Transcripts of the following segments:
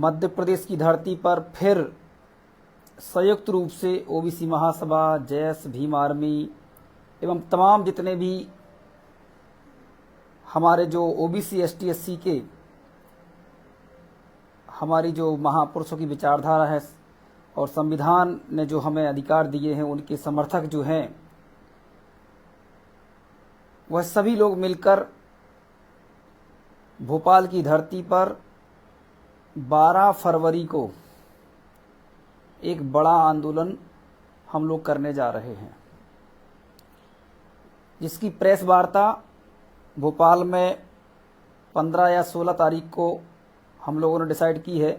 मध्य प्रदेश की धरती पर फिर संयुक्त रूप से ओबीसी महासभा, जैस भीम आर्मी एवं तमाम जितने भी हमारे जो ओबीसी एसटी एससी के हमारी जो महापुरुषों की विचारधारा है और संविधान ने जो हमें अधिकार दिए हैं, उनके समर्थक जो हैं, वह सभी लोग मिलकर भोपाल की धरती पर 12 फरवरी को एक बड़ा आंदोलन हम लोग करने जा रहे हैं, जिसकी प्रेस वार्ता भोपाल में 15 या 16 तारीख को हम लोगों ने डिसाइड की है।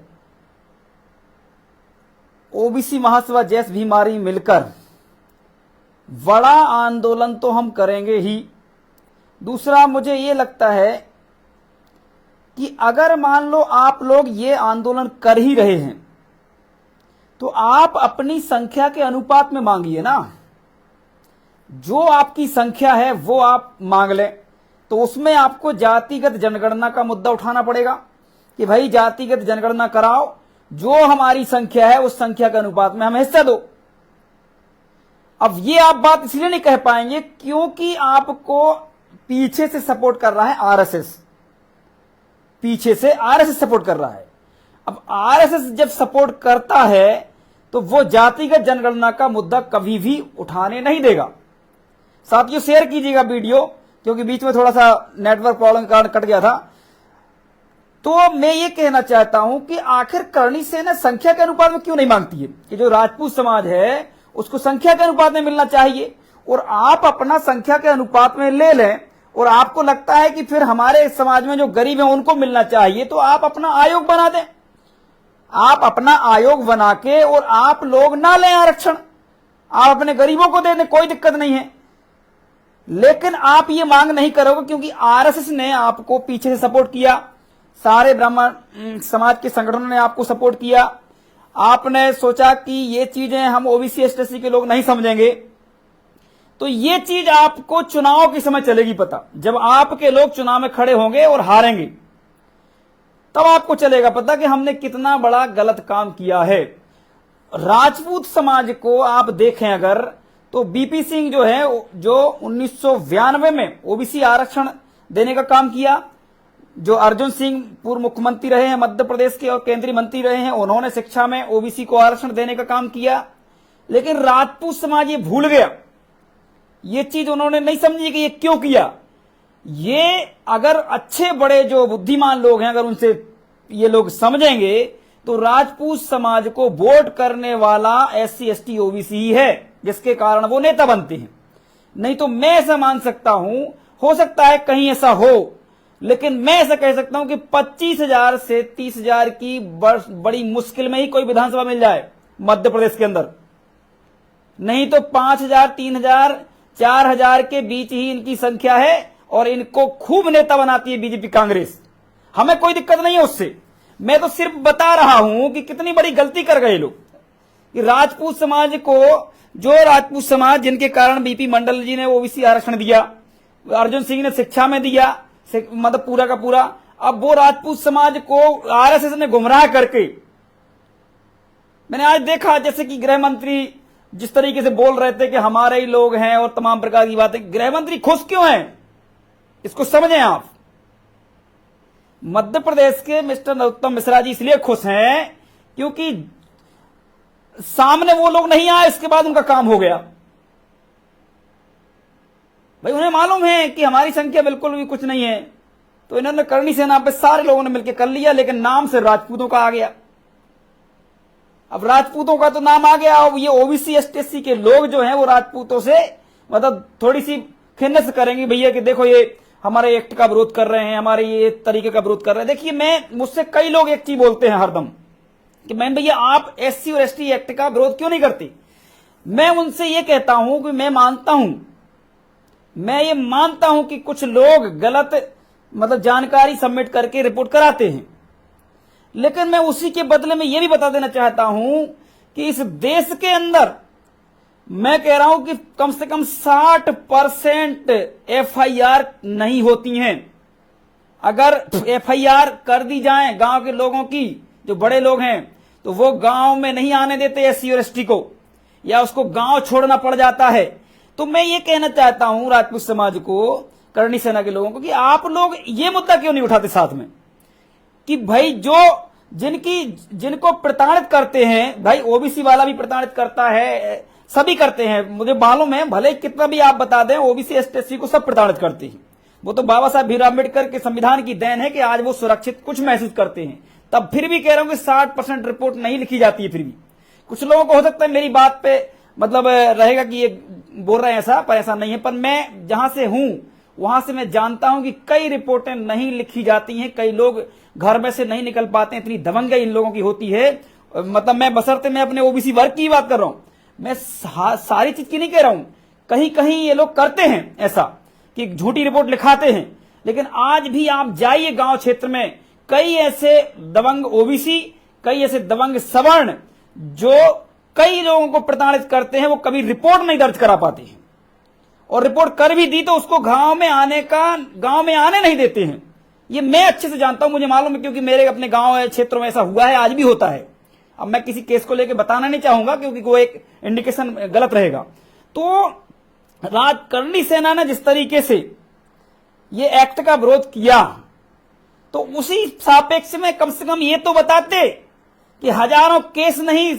ओबीसी महासभा, जैस भीम आर्मी मिलकर बड़ा आंदोलन तो हम करेंगे ही। दूसरा, मुझे ये लगता है कि अगर मान लो आप लोग ये आंदोलन कर ही रहे हैं तो आप अपनी संख्या के अनुपात में मांगिए ना। जो आपकी संख्या है वो आप मांग लें, तो उसमें आपको जातिगत जनगणना का मुद्दा उठाना पड़ेगा कि भाई जातिगत जनगणना कराओ, जो हमारी संख्या है उस संख्या के अनुपात में हमें हिस्सा दो। अब ये आप बात इसलिए नहीं कह पाएंगे क्योंकि आपको पीछे से सपोर्ट कर रहा है आरएसएस, पीछे से आरएसएस सपोर्ट कर रहा है। अब आरएसएस जब सपोर्ट करता है तो वो जातिगत जनगणना का मुद्दा कभी भी उठाने नहीं देगा। साथियों, शेयर कीजिएगा वीडियो, क्योंकि बीच में थोड़ा सा नेटवर्क प्रॉब्लम के कारण कट गया था। तो मैं ये कहना चाहता हूं कि आखिर करणी सेना संख्या के अनुपात में क्यों नहीं मांगती है कि जो राजपूत समाज है उसको संख्या के अनुपात में मिलना चाहिए, और आप अपना संख्या के अनुपात में ले लें और आपको लगता है कि फिर हमारे समाज में जो गरीब हैं उनको मिलना चाहिए, तो आप अपना आयोग बना दें। आप अपना आयोग बना के और आप लोग ना लें आरक्षण, आप अपने गरीबों को दे दें, कोई दिक्कत नहीं है। लेकिन आप ये मांग नहीं करोगे क्योंकि आरएसएस ने आपको पीछे से सपोर्ट किया, सारे ब्राह्मण समाज के संगठनों ने आपको सपोर्ट किया। आपने सोचा कि ये चीजें हम ओबीसी एसटी के लोग नहीं समझेंगे, तो ये चीज आपको चुनाव के समय चलेगी पता। जब आपके लोग चुनाव में खड़े होंगे और हारेंगे तब आपको चलेगा पता कि हमने कितना बड़ा गलत काम किया है। राजपूत समाज को आप देखें अगर, तो बीपी सिंह जो है, जो 1992 में ओबीसी आरक्षण देने का काम किया, जो अर्जुन सिंह पूर्व मुख्यमंत्री रहे हैं मध्य प्रदेश के और केंद्रीय मंत्री रहे हैं, उन्होंने शिक्षा में ओबीसी को आरक्षण देने का काम किया। लेकिन राजपूत समाज ये भूल गया, ये चीज उन्होंने नहीं समझी कि ये क्यों किया। ये अगर अच्छे बड़े जो बुद्धिमान लोग हैं, अगर उनसे ये लोग समझेंगे तो राजपूत समाज को वोट करने वाला एससी एसटी ओबीसी ही है, जिसके कारण वो नेता बनते हैं। नहीं तो मैं ऐसा मान सकता हूं, हो सकता है कहीं ऐसा हो, लेकिन मैं ऐसा कह सकता हूं कि 25,000 से 30,000 की बड़ी मुश्किल में ही कोई विधानसभा मिल जाए मध्य प्रदेश के अंदर। नहीं तो 5,000, 3,000, 4,000 के बीच ही इनकी संख्या है और इनको खूब नेता बनाती है बीजेपी कांग्रेस। हमें कोई दिक्कत नहीं है उससे, मैं तो सिर्फ बता रहा हूं कि कितनी बड़ी गलती कर गए लोग कि राजपूत समाज को, जो राजपूत समाज जिनके कारण बीपी मंडल जी ने ओबीसी आरक्षण दिया, अर्जुन सिंह ने शिक्षा में दिया, मतलब पूरा का पूरा, अब वो राजपूत समाज को आरएसएस ने गुमराह करके, मैंने आज देखा जैसे कि गृह मंत्री जिस तरीके से बोल रहे थे कि हमारे ही लोग हैं और तमाम प्रकार की बातें, गृह मंत्री खुश क्यों हैं इसको समझें आप। मध्य प्रदेश के मिस्टर नरोत्तम मिश्रा जी इसलिए खुश हैं क्योंकि सामने वो लोग नहीं आए, इसके बाद उनका काम हो गया। भाई उन्हें मालूम है कि हमारी संख्या बिल्कुल भी कुछ नहीं है, तो इन्होंने करणी सेना पे सारे लोगों ने मिलकर कर लिया, लेकिन नाम से राजपूतों का आ गया। अब राजपूतों का तो नाम आ गया, अब ये ओबीसी एसटी के लोग जो हैं वो राजपूतों से मतलब थोड़ी सी खिन्नस करेंगे भैया कि देखो ये हमारे एक्ट का विरोध कर रहे हैं, हमारे ये तरीके का विरोध कर रहे हैं। देखिए, मुझसे कई लोग एक चीज बोलते हैं हरदम कि मैं भैया आप एससी और एसटी एक्ट का विरोध क्यों नहीं करते। मैं उनसे ये कहता हूं कि मैं ये मानता हूं कि कुछ लोग गलत मतलब जानकारी सबमिट करके रिपोर्ट कराते हैं, लेकिन मैं उसी के बदले में ये भी बता देना चाहता हूं कि इस देश के अंदर मैं कह रहा हूं कि कम से कम 60% एफआईआर नहीं होती हैं। अगर एफआईआर कर दी जाए गांव के लोगों की जो बड़े लोग हैं, तो वो गांव में नहीं आने देते एससी और एसटी को, या उसको गांव छोड़ना पड़ जाता है। तो मैं ये कहना चाहता हूं राजपूत समाज को, करणी सेना के लोगों को, कि आप लोग ये मुद्दा क्यों नहीं उठाते साथ में कि भाई जो जिनको प्रताड़ित करते हैं, भाई ओबीसी वाला भी प्रताड़ित करता है, सभी करते हैं, मुझे मालूम है, भले कितना भी आप बता दें, ओबीसी एसटी को सब प्रताड़ित करते हैं। वो तो बाबा साहब भीमराव अम्बेडकर के संविधान की देन है कि आज वो सुरक्षित कुछ महसूस करते हैं। तब फिर भी कह रहा हूं कि 60% रिपोर्ट नहीं लिखी जाती है। फिर भी कुछ लोगों को हो सकता है मेरी बात पे मतलब रहेगा कि ये बोल रहे हैं ऐसा, पर ऐसा नहीं है। पर मैं जहां से हूं वहां से मैं जानता हूं कि कई रिपोर्टें नहीं लिखी जाती हैं, कई लोग घर में से नहीं निकल पाते हैं, इतनी दबंगई इन लोगों की होती है। मतलब मैं बशर्ते मैं अपने ओबीसी वर्ग की बात कर रहा हूं, मैं सारी चीज की नहीं कह रहा हूं। कहीं कहीं ये लोग करते हैं ऐसा कि झूठी रिपोर्ट लिखाते हैं, लेकिन आज भी आप जाइए गांव क्षेत्र में, कई ऐसे दबंग ओबीसी, कई ऐसे दबंग सवर्ण जो कई लोगों को प्रताड़ित करते हैं, वो कभी रिपोर्ट नहीं दर्ज करा पाते हैं, और रिपोर्ट कर भी दी तो उसको गांव में आने नहीं देते हैं। ये मैं अच्छे से जानता हूं, मुझे मालूम है, क्योंकि मेरे अपने गांव क्षेत्रों में ऐसा हुआ है, आज भी होता है। अब मैं किसी केस को लेकर बताना नहीं चाहूंगा क्योंकि वो एक इंडिकेशन गलत रहेगा। तो करणी सेना ने जिस तरीके से ये एक्ट का विरोध किया, तो उसी सापेक्ष में कम से कम ये तो बताते कि हजारों केस नहीं,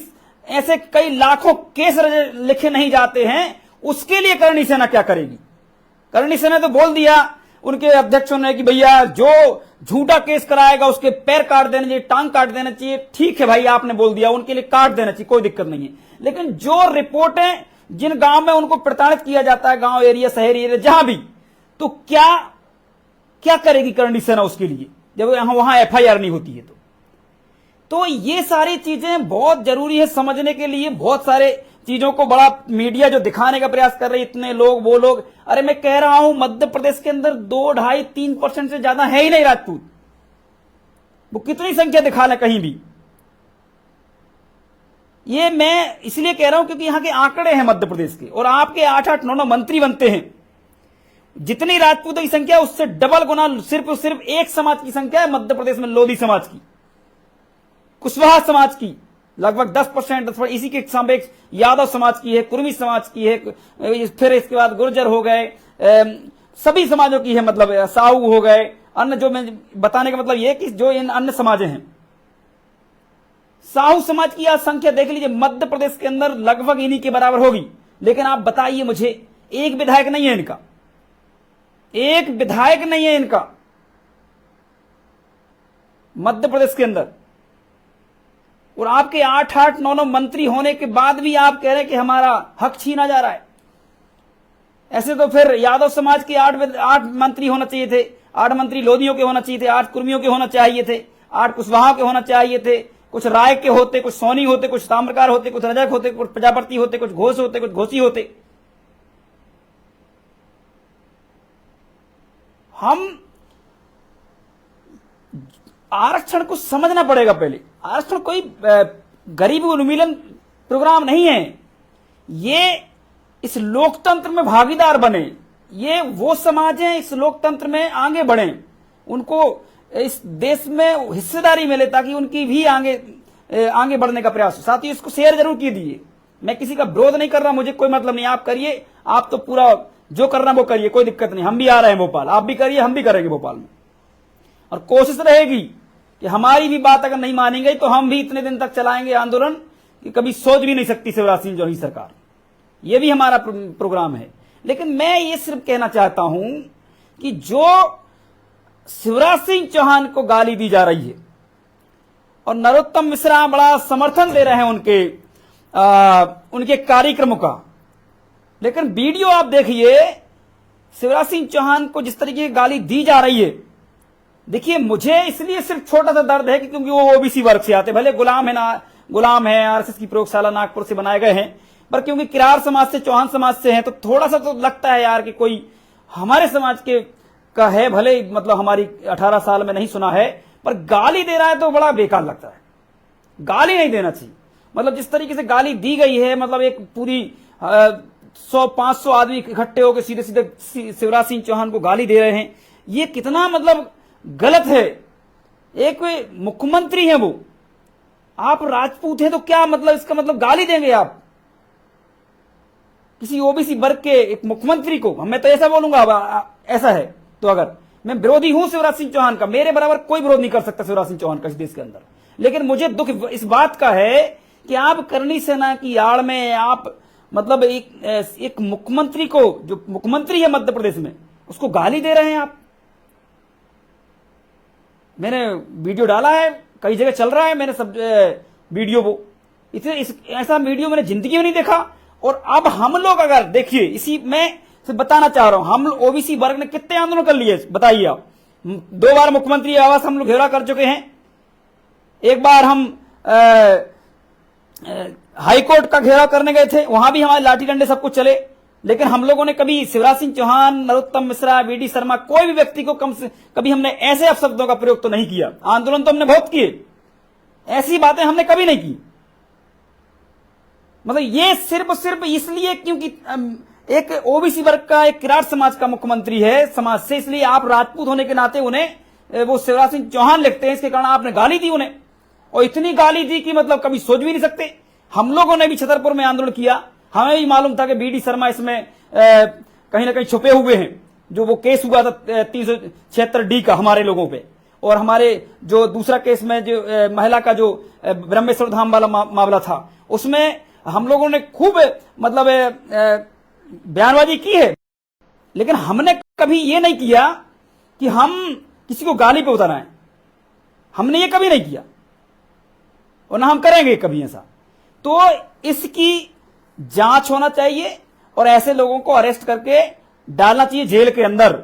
ऐसे कई लाखों केस लिखे नहीं जाते हैं, उसके लिए करणी सेना क्या करेगी। करणी सेना तो बोल दिया उनके अध्यक्षों ने कि भैया जो झूठा केस कराएगा उसके पैर काट देना चाहिए, टांग काट देना चाहिए। ठीक है भाई, आपने बोल दिया, उनके लिए काट देना चाहिए, कोई दिक्कत नहीं है। लेकिन जो रिपोर्टें जिन गांव में उनको प्रताड़ित किया जाता है, गांव एरिया, शहर एरिया, जहां भी, तो क्या करेगी करणी सेना उसके लिए, जब वहां एफआईआर नहीं होती है। तो ये सारी चीजें बहुत जरूरी है समझने के लिए। बहुत सारे चीजों को बड़ा मीडिया जो दिखाने का प्रयास कर रही है, इतने लोग, वो लोग, अरे मैं कह रहा हूं मध्य प्रदेश के अंदर 2, 2.5, 3% से ज्यादा है ही नहीं राजपूत। वो कितनी संख्या दिखा लें कहीं भी। ये मैं इसलिए कह रहा हूं क्योंकि यहां के आंकड़े हैं मध्य प्रदेश के, और आपके 8-8, 9-9 मंत्री बनते हैं। जितनी राजपूतों की संख्या उससे डबल गुना सिर्फ एक समाज की संख्या है मध्य प्रदेश में, लोधी समाज की, कुशवाहा समाज की लगभग 10%, इसी के सापेक्ष यादव समाज की है, कुर्मी समाज की है, फिर इसके बाद गुर्जर हो गए, सभी समाजों की है, मतलब साहू हो गए, अन्य। जो मैं बताने का मतलब यह कि जो इन अन्य समाज हैं, साहू समाज की आज संख्या देख लीजिए मध्य प्रदेश के अंदर लगभग इन्हीं के बराबर होगी। लेकिन आप बताइए मुझे, एक विधायक नहीं है इनका, एक विधायक नहीं है इनका मध्य प्रदेश के अंदर, और आपके 8-8, 9-9 मंत्री होने के बाद भी आप कह रहे हैं कि हमारा हक छीना जा रहा है। ऐसे तो फिर यादव समाज के 8 मंत्री होना चाहिए थे, 8 मंत्री लोधियों के होना चाहिए थे, 8 कुर्मियों के होना चाहिए थे, 8 कुशवाहा के होना चाहिए थे, कुछ राय के होते, कुछ सोनी होते, कुछ ताम्रकार होते, कुछ रजक होते, कुछ प्रजापति होते, कुछ घोष होते, कुछ घोषी होते। हम आरक्षण को समझना पड़ेगा पहले। आरक्षण कोई गरीब उन्मूलन प्रोग्राम नहीं है, ये इस लोकतंत्र में भागीदार बने, ये वो समाज है इस लोकतंत्र में आगे बढ़े, उनको इस देश में हिस्सेदारी मिले, ताकि उनकी भी आगे बढ़ने का प्रयास हो। साथ ही इसको शेयर जरूर कीजिए। मैं किसी का विरोध नहीं कर रहा, मुझे कोई मतलब नहीं, आप करिए, आप तो पूरा जो करना वो करिए, कोई दिक्कत नहीं। हम भी आ रहे हैं भोपाल, आप भी करिए, हम भी करेंगे भोपाल में, और कोशिश रहेगी कि हमारी भी बात अगर नहीं मानेंगे तो हम भी इतने दिन तक चलाएंगे आंदोलन कि कभी सोच भी नहीं सकती शिवराज सिंह चौहान सरकार। ये भी हमारा प्रोग्राम है। लेकिन मैं ये सिर्फ कहना चाहता हूं कि जो शिवराज सिंह चौहान को गाली दी जा रही है, और नरोत्तम मिश्रा बड़ा समर्थन दे रहे हैं उनके कार्यक्रमों का, लेकिन वीडियो आप देखिए, शिवराज सिंह चौहान को जिस तरीके की गाली दी जा रही है, देखिए मुझे इसलिए सिर्फ छोटा सा दर्द है कि क्योंकि वो ओबीसी वर्ग से आते, भले गुलाम है आरएसएस की प्रयोगशाला नागपुर से बनाए गए हैं, पर क्योंकि किरार समाज से, चौहान समाज से हैं, तो थोड़ा सा तो लगता है यार कि कोई हमारे समाज के का है, भले मतलब हमारी 18 साल में नहीं सुना है, पर गाली दे रहा है तो बड़ा बेकार लगता है। गाली नहीं देना चाहिए, मतलब जिस तरीके से गाली दी गई है, मतलब एक पूरी 100-500 आदमी इकट्ठे होकर सीधे सीधे शिवराज सिंह चौहान को गाली दे रहे हैं, ये कितना मतलब गलत है। एक मुख्यमंत्री है वो, आप राजपूत हैं तो क्या मतलब, इसका मतलब गाली देंगे आप किसी ओबीसी वर्ग के एक मुख्यमंत्री को? मैं तो ऐसा बोलूंगा, ऐसा है तो अगर मैं विरोधी हूं शिवराज सिंह चौहान का, मेरे बराबर कोई विरोध नहीं कर सकता शिवराज सिंह चौहान का इस देश के अंदर, लेकिन मुझे दुख इस बात का है कि आप करनी सेना की आड़ में आप मतलब एक मुख्यमंत्री को, जो मुख्यमंत्री है मध्य प्रदेश में, उसको गाली दे रहे हैं आप। मैंने वीडियो डाला है, कई जगह चल रहा है, मैंने सब वीडियो वो ऐसा वीडियो मैंने जिंदगी में नहीं देखा। और अब हम लोग अगर देखिए, इसी में से बताना चाह रहा हूं, हम ओबीसी वर्ग ने कितने आंदोलन कर लिए बताइए आप। 2 बार मुख्यमंत्री आवास हम लोग घेरा कर चुके हैं, एक बार हम हाईकोर्ट का घेराव करने गए थे, वहां भी हमारे लाठी डंडे सब कुछ चले, लेकिन हम लोगों ने कभी शिवराज सिंह चौहान, नरोत्तम मिश्रा, वीडी शर्मा, कोई भी व्यक्ति को कभी हमने ऐसे अपशब्दों का प्रयोग तो नहीं किया। आंदोलन तो हमने बहुत किए, ऐसी बातें हमने कभी नहीं की। मतलब ये सिर्फ इसलिए क्योंकि एक ओबीसी वर्ग का, एक किराट समाज का मुख्यमंत्री है समाज से, इसलिए आप राजपूत होने के नाते उन्हें वो शिवराज सिंह चौहान लिखते हैं, इसके कारण आपने गाली दी उन्हें, और इतनी गाली दी कि मतलब कभी सोच भी नहीं सकते। हम लोगों ने भी छतरपुर में आंदोलन किया, हमें भी मालूम था कि बीडी शर्मा इसमें कहीं ना कहीं छुपे हुए हैं, जो वो केस हुआ था 376D का हमारे लोगों पे, और हमारे जो दूसरा केस में जो महिला का जो ब्रह्मेश्वर धाम वाला मामला था, उसमें हम लोगों ने खूब मतलब बयानबाजी की है, लेकिन हमने कभी ये नहीं किया कि हम किसी को गाली पे उतराएं, हमने ये कभी नहीं किया और ना हम करेंगे कभी ऐसा। तो इसकी जांच होना चाहिए और ऐसे लोगों को अरेस्ट करके डालना चाहिए जेल के अंदर,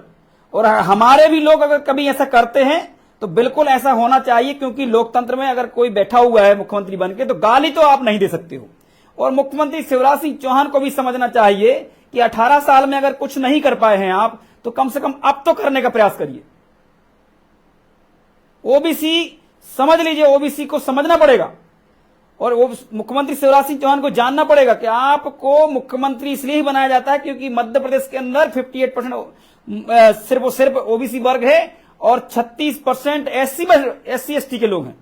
और हमारे भी लोग अगर कभी ऐसा करते हैं तो बिल्कुल ऐसा होना चाहिए, क्योंकि लोकतंत्र में अगर कोई बैठा हुआ है मुख्यमंत्री बनके तो गाली तो आप नहीं दे सकते हो। और मुख्यमंत्री शिवराज सिंह चौहान को भी समझना चाहिए कि 18 साल में अगर कुछ नहीं कर पाए हैं आप, तो कम से कम अब तो करने का प्रयास करिए। ओबीसी समझ लीजिए, ओबीसी को समझना पड़ेगा, और वो मुख्यमंत्री शिवराज सिंह चौहान को जानना पड़ेगा कि आपको मुख्यमंत्री इसलिए ही बनाया जाता है क्योंकि मध्य प्रदेश के अंदर 58% सिर्फ ओबीसी वर्ग है और 36% SC ST के लोग हैं,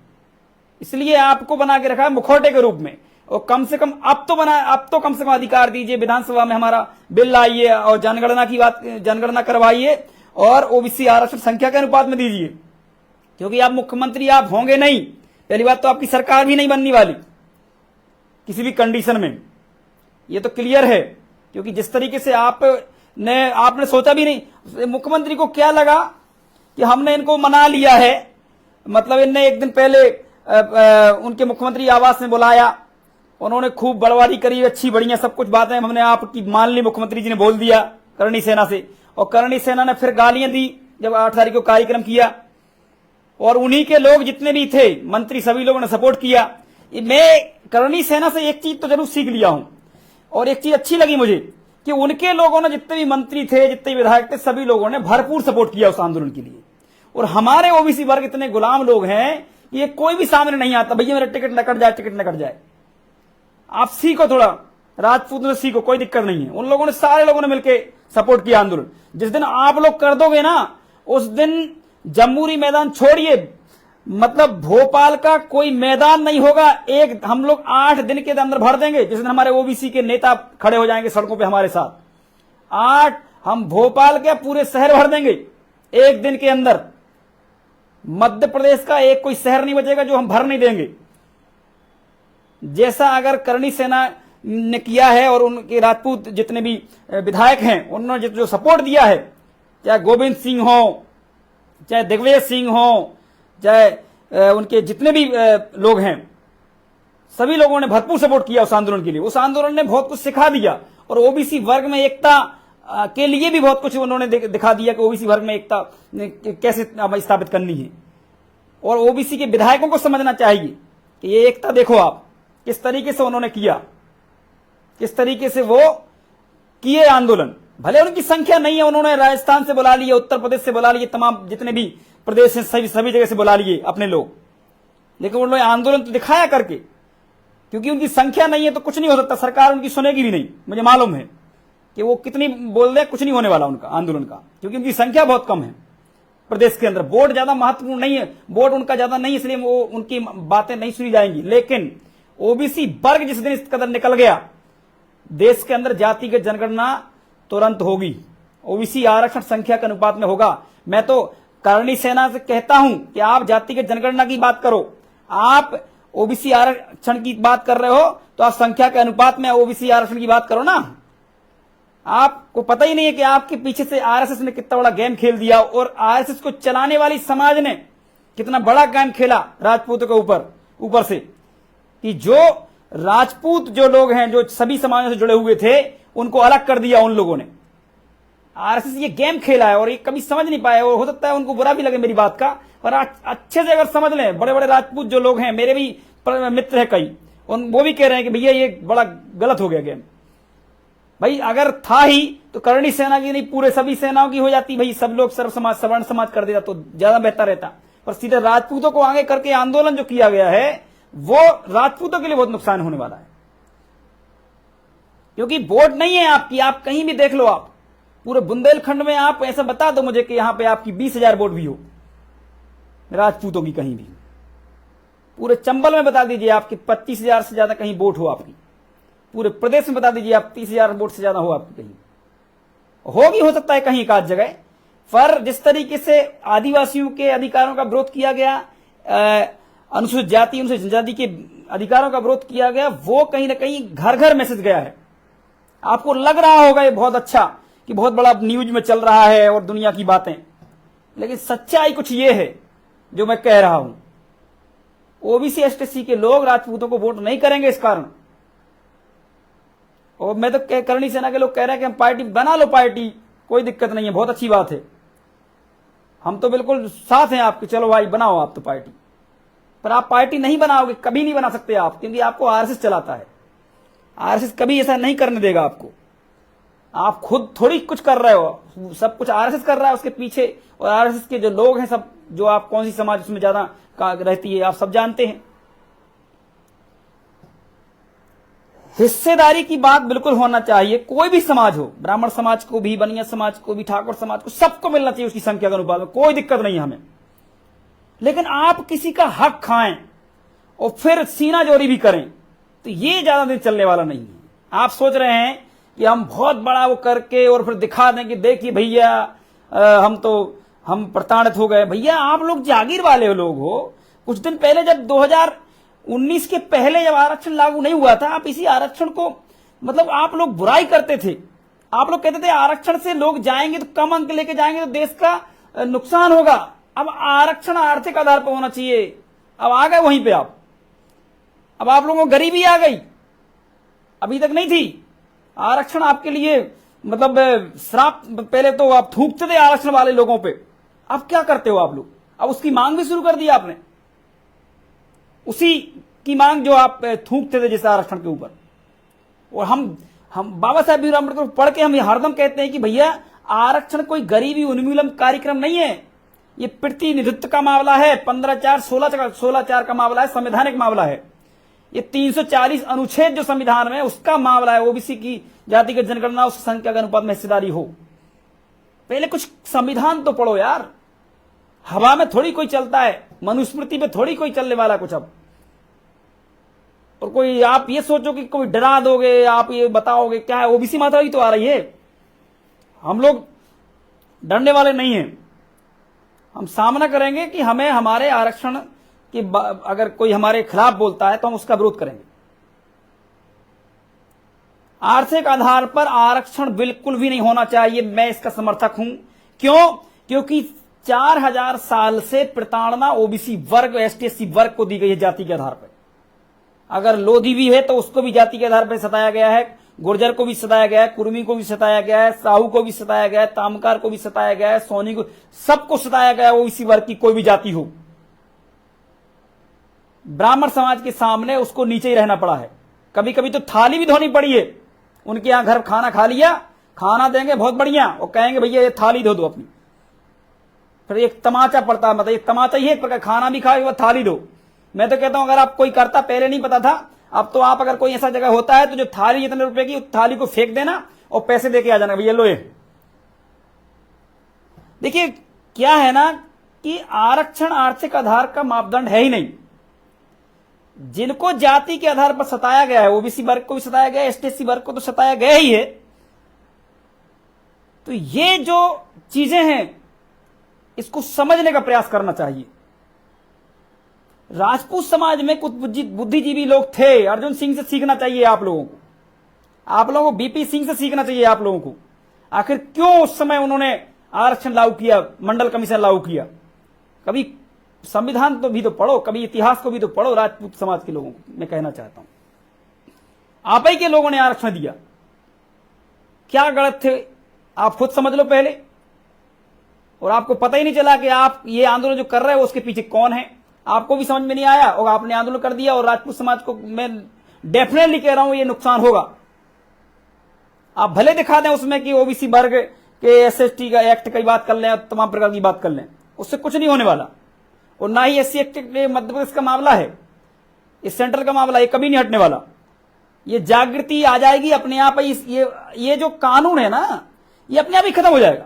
इसलिए आपको बना के रखा है मुखौटे के रूप में। और कम से कम अब तो कम से कम अधिकार दीजिए, विधानसभा में हमारा बिल लाइए और जनगणना करवाइए और ओबीसी आरक्षण संख्या के अनुपात में दीजिए, क्योंकि आप मुख्यमंत्री आप होंगे नहीं। पहली बात तो आपकी सरकार भी नहीं बनने वाली किसी भी कंडीशन में, ये तो क्लियर है, क्योंकि जिस तरीके से आपने सोचा भी नहीं। मुख्यमंत्री को क्या लगा कि हमने इनको मना लिया है, मतलब इनने एक दिन पहले उनके मुख्यमंत्री आवास में बुलाया, उन्होंने खूब बड़वारी करी, अच्छी बढ़िया सब कुछ बातें हमने आपकी मान ली, मुख्यमंत्री जी ने बोल दिया करणी सेना से, और करणी सेना ने फिर गालियां दी जब 8 तारीख को कार्यक्रम किया, और उन्हीं के लोग जितने भी थे मंत्री सभी लोगों ने सपोर्ट किया। मैं करणी सेना से एक चीज तो जरूर सीख लिया हूं, और एक चीज अच्छी लगी मुझे कि उनके लोगों ने, जितने भी मंत्री थे, जितने भी विधायक थे, सभी लोगों ने भरपूर सपोर्ट किया उस आंदोलन के लिए। और हमारे ओबीसी वर्ग इतने गुलाम लोग हैं कि ये कोई भी सामने नहीं आता, भैया मेरा टिकट न कट जाए, टिकट न कट जाए। आप सीखो थोड़ा, राजपूत में सीखो, कोई दिक्कत नहीं है। उन लोगों ने, सारे लोगों ने मिलकर सपोर्ट किया आंदोलन। जिस दिन आप लोग कर दोगे ना, उस दिन जम्बूरी मैदान छोड़िए, मतलब भोपाल का कोई मैदान नहीं होगा, एक हम लोग 8 दिन के अंदर भर देंगे। जिस दिन हमारे ओबीसी के नेता खड़े हो जाएंगे सड़कों पे हमारे साथ, 8 हम भोपाल के पूरे शहर भर देंगे एक दिन के अंदर। मध्य प्रदेश का एक कोई शहर नहीं बचेगा जो हम भर नहीं देंगे। जैसा अगर करणी सेना ने किया है, और उनके राजपूत जितने भी विधायक हैं उन्होंने जो सपोर्ट दिया है, चाहे गोविंद सिंह हो, चाहे दिग्विजय सिंह हो, चाहे उनके जितने भी लोग हैं, सभी लोगों ने भरपूर सपोर्ट किया उस आंदोलन के लिए। उस आंदोलन ने बहुत कुछ सिखा दिया, और ओबीसी वर्ग में एकता के लिए भी बहुत कुछ उन्होंने दिखा दिया कि ओबीसी वर्ग में एकता कैसे स्थापित करनी है। और ओबीसी के विधायकों को समझना चाहिए कि ये एकता देखो आप किस तरीके से उन्होंने किया, किस तरीके से वो किए आंदोलन। भले उनकी संख्या नहीं है, उन्होंने राजस्थान से बुला लिए, उत्तर प्रदेश से बुला लिए, तमाम जितने भी प्रदेश हैं सभी जगह से बुला लिए अपने लोग, लेकिन उन्होंने आंदोलन तो दिखाया करके। क्योंकि उनकी संख्या नहीं है तो कुछ नहीं हो सकता, सरकार उनकी सुनेगी भी नहीं। मुझे मालूम है कि वो कितनी बोल दे, कुछ नहीं होने वाला उनका आंदोलन का, क्योंकि उनकी संख्या बहुत कम है। प्रदेश के अंदर। वोट ज्यादा महत्वपूर्ण नहीं है, वोट उनका ज्यादा नहीं, इसलिए वो उनकी बातें नहीं सुनी जाएंगी। लेकिन ओबीसी वर्ग जिस दिन इस कदर निकल गया, देश के अंदर जातिगत जनगणना तुरंत होगी, ओबीसी आरक्षण संख्या के अनुपात में होगा। मैं तो करणी सेना से कहता हूं कि आप जातिगत जनगणना की बात करो, आप ओबीसी आरक्षण की बात कर रहे हो तो आप संख्या के अनुपात में ओबीसी आरक्षण की बात करो ना। आपको पता ही नहीं है कि आपके पीछे से आरएसएस ने कितना बड़ा गेम खेल दिया, और आरएसएस को चलाने वाली समाज ने कितना बड़ा गेम खेला राजपूतों के ऊपर से, कि जो राजपूत जो लोग हैं, जो सभी समाजों से जुड़े हुए थे, उनको अलग कर दिया उन लोगों ने। आरएसएस ये गेम खेला है और ये कभी समझ नहीं पाए, और हो सकता है उनको बुरा भी लगे मेरी बात का, पर अच्छे से अगर समझ लें, बड़े बड़े राजपूत जो लोग हैं, मेरे भी मित्र है कई, वो भी कह रहे हैं कि भैया ये बड़ा गलत हो गया गेम। भाई अगर था ही तो करणी सेना की नहीं, पूरे सभी सेनाओं की हो जाती, भाई सब लोग सर्व समाज सवर्ण समाज कर देता तो ज्यादा बेहतर रहता। पर सीधे राजपूतों को आगे करके आंदोलन जो किया गया है, वो राजपूतों के लिए बहुत नुकसान होने वाला है। क्योंकि वोट नहीं है आपकी, आप कहीं भी देख लो, आप पूरे बुंदेलखंड में आप ऐसा बता दो मुझे कि यहां पे आपकी 20,000 वोट भी हो राजपूतों की, कहीं भी पूरे चंबल में बता दीजिए आपकी 25,000 से ज्यादा कहीं वोट हो आपकी, पूरे प्रदेश में बता दीजिए आप 30,000 वोट से ज्यादा हो आपकी, कहीं होगी, हो सकता है कहीं एक आध जगह। पर जिस तरीके से आदिवासियों के अधिकारों का विरोध किया गया, अनुसूचित जाति अनुसूचित जनजाति के अधिकारों का विरोध किया गया, वो कहीं ना कहीं घर घर मैसेज गया है। आपको लग रहा होगा ये बहुत अच्छा कि बहुत बड़ा न्यूज में चल रहा है और दुनिया की बातें, लेकिन सच्चाई कुछ ये है जो मैं कह रहा हूं। ओबीसी एसटी के लोग राजपूतों को वोट नहीं करेंगे इस कारण। और मैं तो करणी सेना के लोग कह रहे हैं कि हम पार्टी बना लो, पार्टी कोई दिक्कत नहीं है, बहुत अच्छी बात है, हम तो बिल्कुल साथ हैं आपके, चलो भाई बनाओ आप तो पार्टी। पर आप पार्टी नहीं बनाओगे, कभी नहीं बना सकते आप, क्योंकि आपको आरएसएस चलाता है। आरएसएस कभी ऐसा नहीं करने देगा आपको। आप खुद थोड़ी कुछ कर रहे हो, सब कुछ आरएसएस कर रहा है उसके पीछे। और आरएसएस के जो लोग हैं सब, जो आप कौन सी समाज उसमें ज्यादा रहती है आप सब जानते हैं। हिस्सेदारी की बात बिल्कुल होना चाहिए, कोई भी समाज हो, ब्राह्मण समाज को भी, बनिया समाज को भी, ठाकुर समाज को, सबको मिलना चाहिए उसकी संख्या के अनुपात में, कोई दिक्कत नहीं है हमें। लेकिन आप किसी का हक खाएं और फिर सीना जोरी भी करें तो ये ज्यादा दिन चलने वाला नहीं है। आप सोच रहे हैं कि हम बहुत बड़ा वो करके और फिर दिखा दें कि देखिए भैया हम प्रताड़ित हो गए। भैया आप लोग जागीर वाले लोग हो। कुछ दिन पहले जब 2019 के पहले जब आरक्षण लागू नहीं हुआ था, आप इसी आरक्षण को मतलब आप लोग बुराई करते थे। आप लोग कहते थे आरक्षण से लोग जाएंगे तो कम अंक लेके जाएंगे तो देश का नुकसान होगा। अब आरक्षण आर्थिक आधार पर होना चाहिए। अब आ गए वहीं पे आप। अब आप लोगों को गरीबी आ गई, अभी तक नहीं थी। आरक्षण आपके लिए मतलब श्राप। पहले तो आप थूकते थे आरक्षण वाले लोगों पे, अब क्या करते हो आप लोग? अब उसकी मांग भी शुरू कर दी आपने, उसी की मांग जो आप थूकते थे जिस आरक्षण के ऊपर। और हम बाबा साहेब भीमराव अम्बेडकर को पढ़ के हम हरदम कहते हैं कि भैया आरक्षण कोई गरीबी उन्मूलन कार्यक्रम नहीं है, ये प्रतिनिधित्व का मामला है। 15/4/16 का मामला है, संवैधानिक मामला है। ये 340 अनुच्छेद जो संविधान में उसका मामला है। ओबीसी की जातिगत जनगणना, उस संख्या के अनुपात में हिस्सेदारी हो। पहले कुछ संविधान तो पढ़ो यार। हवा में थोड़ी कोई चलता है, मनुस्मृति पे थोड़ी कोई चलने वाला कुछ। अब और कोई आप ये सोचो कि कोई डरा दोगे, आप ये बताओगे क्या है। ओबीसी मात्रा ही तो आ रही है। हम लोग डरने वाले नहीं हैं। हम सामना करेंगे कि हमें हमारे आरक्षण कि अगर कोई हमारे खिलाफ बोलता है तो हम उसका विरोध करेंगे। आर्थिक आधार पर आरक्षण बिल्कुल भी नहीं होना चाहिए, मैं इसका समर्थक हूं। क्यों? क्योंकि 4000 साल से प्रताड़ना ओबीसी वर्ग, एसटी/एससी वर्ग को दी गई है जाति के आधार पर। अगर लोधी भी है तो उसको भी जाति के आधार पर सताया गया है, गुर्जर को भी सताया गया है, कुर्मी को भी सताया गया है, साहू को भी सताया गया है, तामकार को भी सताया गया है, सोनी को, सबको सताया गया है। ओबीसी वर्ग की कोई भी जाति हो, ब्राह्मण समाज के सामने उसको नीचे ही रहना पड़ा है। कभी कभी तो थाली भी धोनी पड़ी है। उनके यहां घर खाना खा लिया, खाना देंगे बहुत बढ़िया, और कहेंगे भैया ये थाली धो दो अपनी। फिर एक तमाचा पड़ता है, मतलब एक तमाचा ही है एक प्रकार, खाना भी खाओ थाली दो। मैं तो कहता हूं अगर आप कोई करता, पहले नहीं पता था, अब तो आप अगर कोई ऐसा जगह होता है तो जो थाली इतने रुपए की, थाली को फेंक देना और पैसे देके आ जाना, भैया लो ये। देखिए क्या है ना कि आरक्षण आर्थिक आधार का मापदंड है ही नहीं। जिनको जाति के आधार पर सताया गया है, ओबीसी वर्ग को भी सताया गया है, एसटी वर्ग को तो सताया गया ही है। तो ये जो चीजें हैं इसको समझने का प्रयास करना चाहिए। राजपूत समाज में कुछ बुद्धिजीवी लोग थे, अर्जुन सिंह से सीखना चाहिए आप लोगों को, आप लोगों को बीपी सिंह से सीखना चाहिए आप लोगों को। आखिर क्यों उस समय उन्होंने आरक्षण लागू किया, मंडल कमीशन लागू किया? कभी संविधान तो भी तो पढ़ो, कभी इतिहास को भी तो पढ़ो। राजपूत समाज के लोगों को मैं कहना चाहता हूं, आप ही के लोगों ने आरक्षण दिया, क्या गलत थे आप खुद समझ लो पहले। और आपको पता ही नहीं चला कि आप ये आंदोलन जो कर रहे हो उसके पीछे कौन है, आपको भी समझ में नहीं आया और आपने आंदोलन कर दिया। और राजपूत समाज को मैं डेफिनेटली कह रहा हूं ये नुकसान होगा। आप भले दिखा दें उसमें कि ओबीसी वर्ग के एसएसटी का एक्ट की बात कर लें, तमाम प्रकार की बात कर लें, उससे कुछ नहीं होने वाला। और ना ही एससी एक्ट मध्य प्रदेश का मामला है, इस सेंट्रल का मामला, ये कभी नहीं हटने वाला। ये जागृति आ जाएगी अपने आप ही। ये जो कानून है ना ये अपने आप ही खत्म हो जाएगा।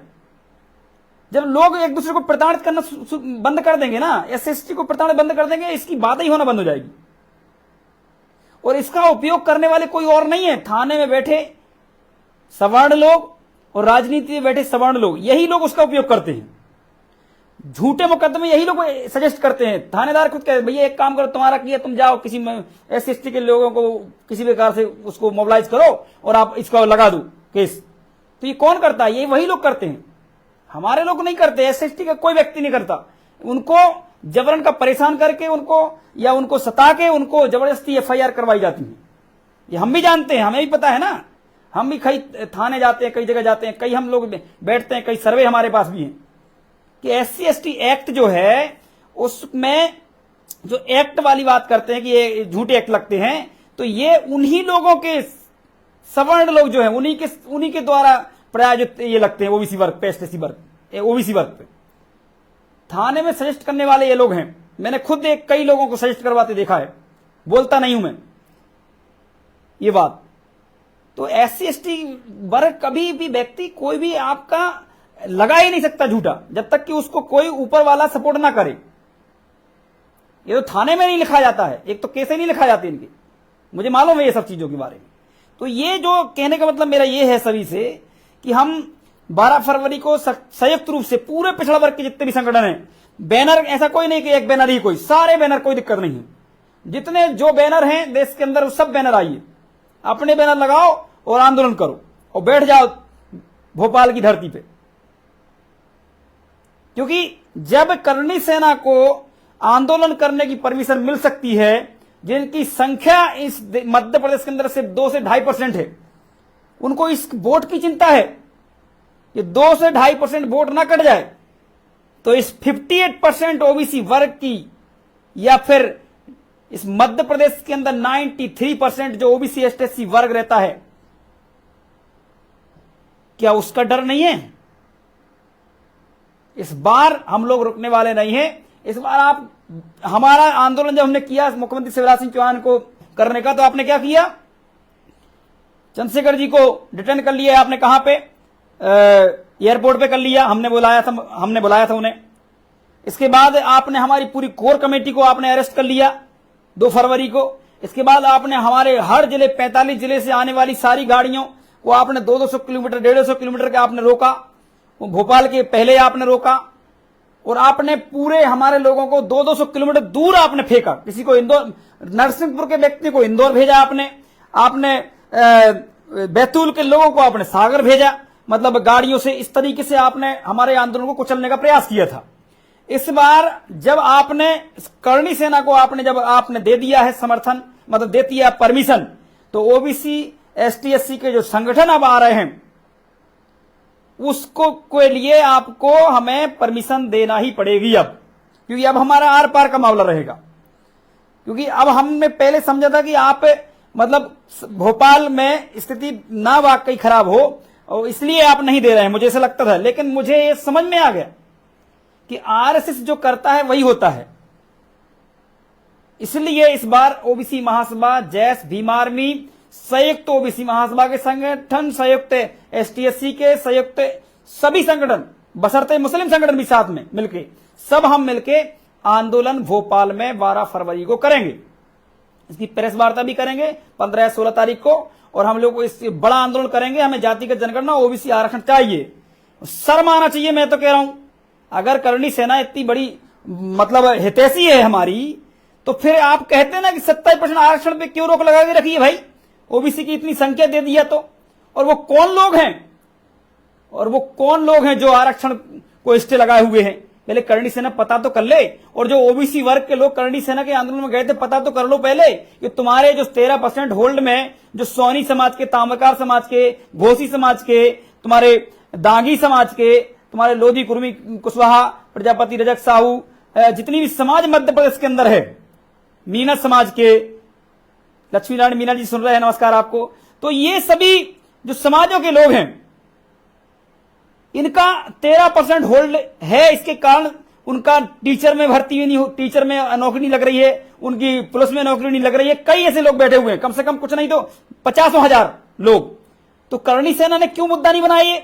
जब लोग एक दूसरे को प्रताड़ित करना बंद कर देंगे ना, एसएसटी को प्रताड़ित बंद कर देंगे, इसकी बात ही होना बंद हो जाएगी। और इसका उपयोग करने वाले कोई और नहीं है, थाने में बैठे सवर्ण लोग और राजनीति में बैठे सवर्ण लोग, यही लोग उसका उपयोग करते हैं। झूठे मुकदमे यही लोग सजेस्ट करते हैं। थानेदार खुद कहते हैं भैया एक काम करो, तुम्हारा किया, तुम जाओ किसी एससी के लोगों को किसी प्रकार से उसको मोबिलाइज करो और आप इसका लगा दो केस। तो ये कौन करता है? ये वही लोग करते हैं, हमारे लोग नहीं करते, एसएसटी का कोई व्यक्ति नहीं करता। उनको जबरन का परेशान करके उनको सता के उनको जबरदस्ती एफआईआर करवाई जाती है। ये हम भी जानते हैं, हमें भी पता है ना, हम भी कई थाने जाते हैं, कई जगह जाते हैं, कई हम लोग बैठते हैं, कई सर्वे हमारे पास भी हैं कि एससी एसटी एक्ट जो है उसमें जो एक्ट वाली बात करते हैं कि ये झूठे एक्ट लगते हैं, तो ये उन्हीं लोगों के सवर्ण लोग जो है उन्हीं के द्वारा प्रायोजित ये लगते हैं ओबीसी वर्ग पे, एसटी वर्ग, ओबीसी वर्ग पे। थाने में सजेस्ट करने वाले ये लोग हैं। मैंने खुद कई लोगों को सजेस्ट करवाते देखा है, बोलता नहीं हूं मैं ये बात। तो एससी एसटी वर्ग कभी भी व्यक्ति कोई भी आपका लगा ही नहीं सकता झूठा, जब तक कि उसको कोई ऊपर वाला सपोर्ट ना करे। ये तो थाने में नहीं लिखा जाता है, एक तो केस ही नहीं लिखा जाते इनके, मुझे मालूम है ये सब चीजों के बारे में। तो ये जो कहने का मतलब मेरा ये है सभी से कि हम 12 फरवरी को संयुक्त रूप से पूरे पिछड़ा वर्ग के जितने भी संगठन हैं, बैनर ऐसा कोई नहीं कि एक बैनर ही, कोई सारे बैनर, कोई दिक्कत नहीं है। जितने जो बैनर हैं देश के अंदर सब बैनर आइए, अपने बैनर लगाओ और आंदोलन करो और बैठ जाओ भोपाल की धरती पे। क्योंकि जब करणी सेना को आंदोलन करने की परमिशन मिल सकती है, जिनकी संख्या इस मध्य प्रदेश के अंदर सिर्फ 2 से 2.5% है, उनको इस वोट की चिंता है, ये 2 से 2.5% वोट ना कट जाए, तो इस 58% ओबीसी वर्ग की या फिर इस मध्य प्रदेश के अंदर 93% जो ओबीसी एसटी वर्ग रहता है, क्या उसका डर नहीं है? इस बार हम लोग रुकने वाले नहीं हैं। इस बार हमारा आंदोलन जब हमने किया मुख्यमंत्री शिवराज सिंह चौहान को करने का, तो आपने क्या किया? चंद्रशेखर जी को डिटेन कर लिया आपने, कहां पे? एयरपोर्ट पे कर लिया, हमने बुलाया था उन्हें। इसके बाद आपने हमारी पूरी कोर कमेटी को आपने अरेस्ट कर लिया 2 फरवरी को। इसके बाद आपने हमारे हर जिले 45 जिले से आने वाली सारी गाड़ियों को आपने 200 किलोमीटर 150 किलोमीटर के आपने रोका, भोपाल के पहले आपने रोका, और आपने पूरे हमारे लोगों को 200 किलोमीटर दूर आपने फेंका। किसी को इंदौर, नरसिंहपुर के व्यक्ति को इंदौर भेजा आपने बैतूल के लोगों को आपने सागर भेजा, मतलब गाड़ियों से। इस तरीके से आपने हमारे आंदोलन को कुचलने का प्रयास किया था। इस बार जब आपने करणी सेना को आपने दे दिया है समर्थन, मतलब दे दिया परमिशन, तो ओबीसी एसटी एससी के जो संगठन अब आ रहे हैं उसको के लिए आपको हमें परमिशन देना ही पड़ेगी अब, क्योंकि अब हमारा आर पार का मामला रहेगा। क्योंकि अब हमने पहले समझा था कि आप मतलब भोपाल में स्थिति ना वाकई खराब हो और इसलिए आप नहीं दे रहे हैं, मुझे ऐसा लगता था। लेकिन मुझे ये समझ में आ गया कि आरएसएस जो करता है वही होता है। इसलिए इस बार ओबीसी महासभा, जैस भीम आर्मी, संयुक्त ओबीसी महासभा के संगठन, संयुक्त एसटीएससी के, संयुक्त सभी संगठन बशर्ते मुस्लिम संगठन भी साथ में मिलके, सब हम मिलके आंदोलन भोपाल में 12 फरवरी को करेंगे। इसकी प्रेस वार्ता भी करेंगे 15 या 16 तारीख को, और हम लोग इस बड़ा आंदोलन करेंगे। हमें जातिगत जनगणना, ओबीसी आरक्षण चाहिए। शर्म आना चाहिए, मैं तो कह रहा हूं। अगर करणी सेना इतनी बड़ी मतलब हितैषी है हमारी, तो फिर आप कहते हैं ना कि 27% आरक्षण पे क्यों रोक लगा के रखी है भाई? ओबीसी की इतनी संख्या दे दिया तो। और वो कौन लोग हैं जो आरक्षण को स्टे लगाए हुए हैं? पहले करणी सेना पता तो कर ले। और जो ओबीसी वर्ग के लोग करणी सेना के आंदोलन में गए थे, पता तो कर लो पहले कि तुम्हारे जो 13% होल्ड में जो सोनी समाज के, ताम्रकार समाज के, घोसी समाज के, तुम्हारे दांगी समाज के, तुम्हारे लोधी, कुर्मी, कुशवाहा, प्रजापति, रजक, साहू, जितनी भी समाज मध्य प्रदेश के अंदर है, मीना समाज के, लक्ष्मी नारायण मीना जी सुन रहे हैं, नमस्कार आपको। तो ये सभी जो समाजों के लोग हैं, इनका 13% होल्ड है। इसके कारण उनका टीचर में भर्ती नहीं हो, टीचर में नौकरी नहीं लग रही है, उनकी पुलिस में नौकरी नहीं लग रही है। कई ऐसे लोग बैठे हुए हैं, कम से कम कुछ नहीं तो 50,000 लोग। तो करणी सेना ने क्यों मुद्दा नहीं बनाया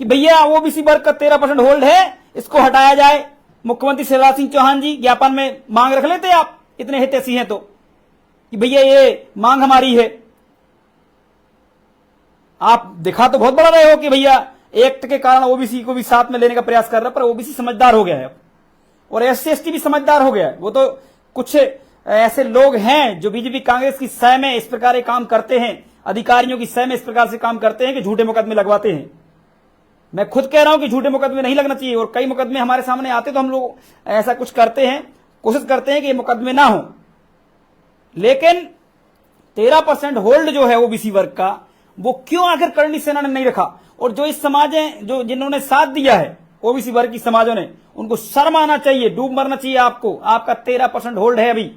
कि भैया ओबीसी वर्ग का 13% होल्ड है, इसको हटाया जाए? मुख्यमंत्री शिवराज सिंह चौहान जी ज्ञापन में मांग रख लेते आप, इतने हितैषी हैं तो, कि भैया ये मांग हमारी है। आप दिखा तो बहुत बड़ा रहे हो कि भैया एक्ट के कारण ओबीसी को भी साथ में लेने का प्रयास कर रहा है, पर ओबीसी समझदार हो गया है और एससी एसटी भी समझदार हो गया है। वो तो कुछ ऐसे लोग हैं जो बीजेपी कांग्रेस की सह में इस प्रकार काम करते हैं, अधिकारियों की सह में इस प्रकार से काम करते हैं कि झूठे मुकदमे लगवाते हैं। मैं खुद कह रहा हूं कि झूठे मुकदमे नहीं लगना चाहिए, और कई मुकदमे हमारे सामने आते तो हम लोग ऐसा कुछ करते हैं, कोशिश करते हैं कि ये मुकदमे ना हो। लेकिन 13% होल्ड जो है ओबीसी वर्ग का, वो क्यों आखिर करणी सेना ने नहीं रखा? और जो इस समाज है, जो जिन्होंने साथ दिया है ओबीसी वर्ग की समाजों ने, उनको शर्म आना चाहिए, डूब मरना चाहिए आपको। आपका 13% होल्ड है, अभी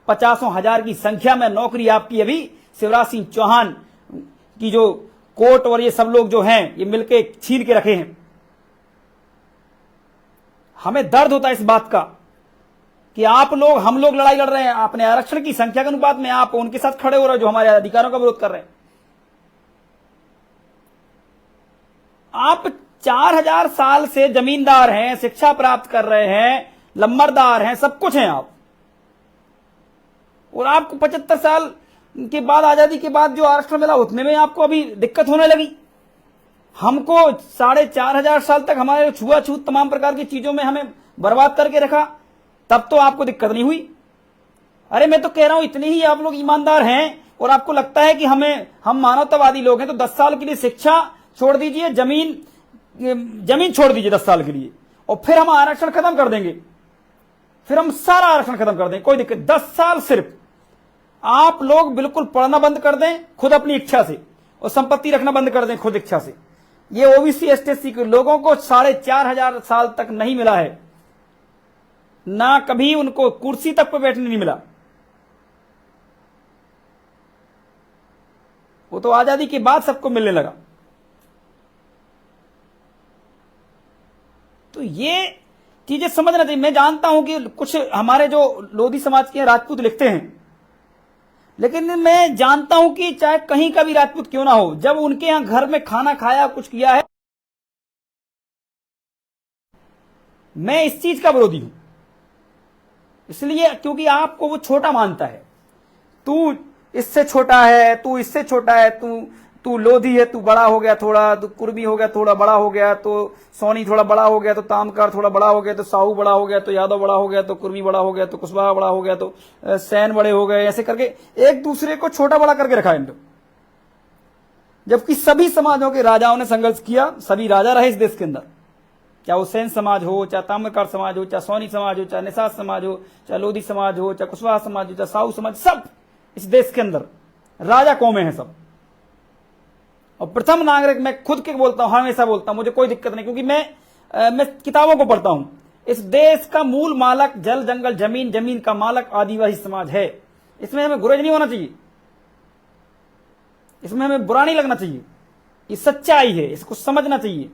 50,000 की संख्या में नौकरी आपकी अभी शिवराज सिंह चौहान की जो कोर्ट और ये सब लोग जो हैं, ये मिलके छीन के रखे हैं। हमें दर्द होता है इस बात का कि आप लोग, हम लोग लड़ाई लड़ रहे हैं अपने आरक्षण की संख्या के अनुपात में, आप उनके साथ खड़े हो रहे हो जो हमारे अधिकारों का विरोध कर रहे हैं। आप 4000 साल से जमींदार हैं, शिक्षा प्राप्त कर रहे हैं, लंबरदार हैं, सब कुछ हैं आप, और आपको 75 साल के बाद, आजादी के बाद जो आरक्षण मिला, उतने में आपको अभी दिक्कत होने लगी। हमको 4500 साल तक हमारे छुआछूत तमाम प्रकार की चीजों में हमें बर्बाद करके रखा, तब तो आपको दिक्कत नहीं हुई। अरे मैं तो कह रहा हूं, इतने ही आप लोग ईमानदार हैं और आपको लगता है कि हम मानवतावादी लोग हैं, तो 10 साल के लिए शिक्षा छोड़ दीजिए, जमीन छोड़ दीजिए 10 साल के लिए, और फिर हम आरक्षण खत्म कर देंगे, फिर हम सारा आरक्षण खत्म कर देंगे, कोई दिक्कत। 10 साल सिर्फ आप लोग बिल्कुल पढ़ना बंद कर दें खुद अपनी इच्छा से, और संपत्ति रखना बंद कर दें खुद इच्छा से। ये ओबीसी एसटी के लोगों को 4500 साल तक नहीं मिला है, ना कभी उनको कुर्सी तक पर बैठने नहीं मिला। वो तो आजादी के बाद सबको मिलने लगा। तो ये चीजें समझना चाहिए। मैं जानता हूं कि कुछ हमारे जो लोधी समाज के राजपूत लिखते हैं, लेकिन मैं जानता हूं कि चाहे कहीं का भी राजपूत क्यों ना हो, जब उनके यहां घर में खाना खाया, कुछ किया है, मैं इस चीज का विरोधी हूं। इसलिए क्योंकि आपको वो छोटा मानता है, तू इससे छोटा है, तू इससे छोटा है, तू लोधी है, तू बड़ा हो गया थोड़ा, तू कुर्मी हो गया थोड़ा बड़ा हो गया, तो सोनी थोड़ा बड़ा हो गया, तो तामकार थोड़ा बड़ा हो गया, तो साहू बड़ा हो गया, तो यादव बड़ा हो गया, तो कुर्मी बड़ा हो गया, तो कुशवाहा बड़ा हो गया, तो सैन बड़े हो गए, ऐसे करके एक दूसरे को छोटा बड़ा करके रखा है। जबकि सभी समाजों के राजाओं ने संघर्ष किया, सभी राजा रहे इस देश के अंदर, चाहे वो सैन समाज हो, चाहे ताम्रकार समाज हो, चाहे सोनी समाज हो, चाहे निषाद समाज हो, चाहे लोधी समाज हो, चाहे कुशवाहा समाज हो, चाहे साहू समाज, सब इस देश के अंदर राजा कौमें हैं सब। और प्रथम नागरिक मैं खुद के बोलता हूं, हमेशा बोलता हूं, मुझे कोई दिक्कत नहीं, क्योंकि मैं किताबों को पढ़ता हूं। इस देश का मूल मालक जल जंगल जमीन, जमीन का मालक आदिवासी समाज है। इसमें हमें गुरेज नहीं होना चाहिए, इसमें हमें बुरा नहीं लगना चाहिए, ये सच्चाई है, इसको समझना चाहिए।